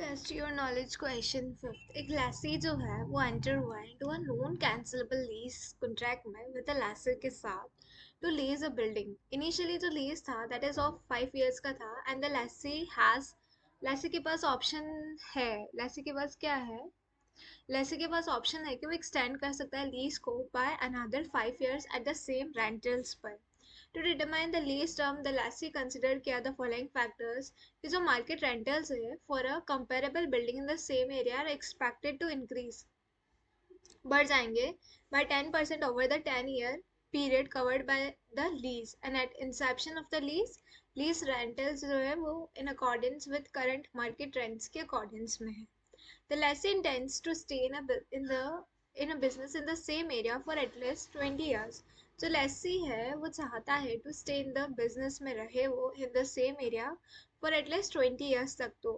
Test your knowledge question fifth. एक lessee जो है वो एंटर हुआ है to a non cancellable lease contract में विद अ लैसर के साथ to lease a building. Initially जो लीज था दैट इज ऑफ 5 years का था एंड द लैसी के पास ऑप्शन है। लैसी के पास क्या है? लैसी के पास ऑप्शन है कि वो एक्सटेंड कर सकता है लीज को by another 5 years at the same rentals पर। To determine the lease term, the lessee considered क्या the following factors कि जो market rentals है for a comparable building in the same area are expected to increase, बढ़ जाएंगे by 10% over the 10-year period covered by the lease and at inception of the lease rentals जो है वो in accordance with current market rents के accordance में है. The lessee intends to stay in a business in the same area for at least 20 years. जो lessee है वो चाहता है to stay in the business में रहे वो in the same area for at least 20 years तक तो.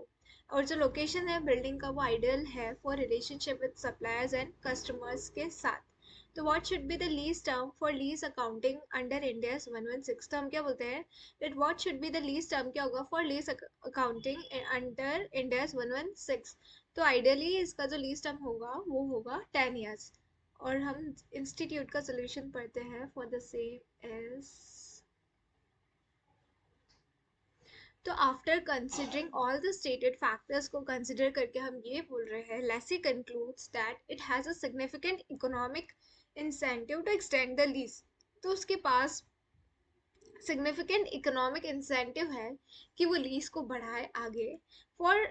और जो लोकेशन है बिल्डिंग का वो आइडियल है for relationship with suppliers and customers के साथ. तो what should be the lease term for lease accounting under India's 116? तो हम क्या बोलते हैं that what should be the lease term क्या होगा for lease accounting under India's 116? तो आइडियली इसका जो लीज टर्म होगा वो होगा 10 years. और हम इंस्टीट्यूट का सोल्यूशन पढ़ते हैं फॉर द सेम इज. तो after considering all the stated factors को कंसिडर करके हम ये बोल रहे हैं lessee concludes that it has a significant economic incentive to extend the lease. तो उसके पास सिग्निफिकेंट इकोनॉमिक इंसेंटिव है कि वो लीज को बढ़ाए आगे फॉर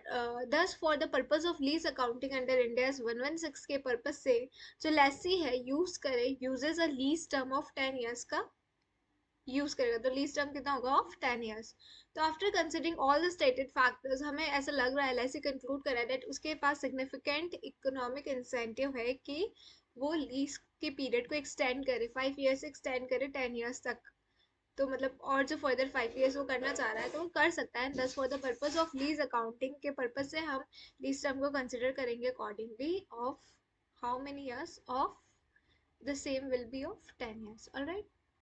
दस for the purpose of lease accounting under India's 116 के पर्पज से जो लेसी है यूज करे usage a lease term of 10 years का यूज करेगा. तो लीज टर्म कितना होगा ऑफ 10 years. तो after considering all the stated factors हमें ऐसा लग रहा है ऐसे कंक्लूड करा है दैट उसके पास सिग्निफिकेंट इकोनॉमिक इंसेंटिव है कि वो लीज के पीरियड को एक्सटेंड करे 5 years से एक्सटेंड करे 10 years तक. तो मतलब और जो फर्दर 5 years वो करना चाह रहा है तो वो कर सकता है. दस for the purpose of lease accounting के पर्पज से हम लीज टर्म को कंसिडर करेंगे accordingly of how many years of the same will be of 10 years. Alright.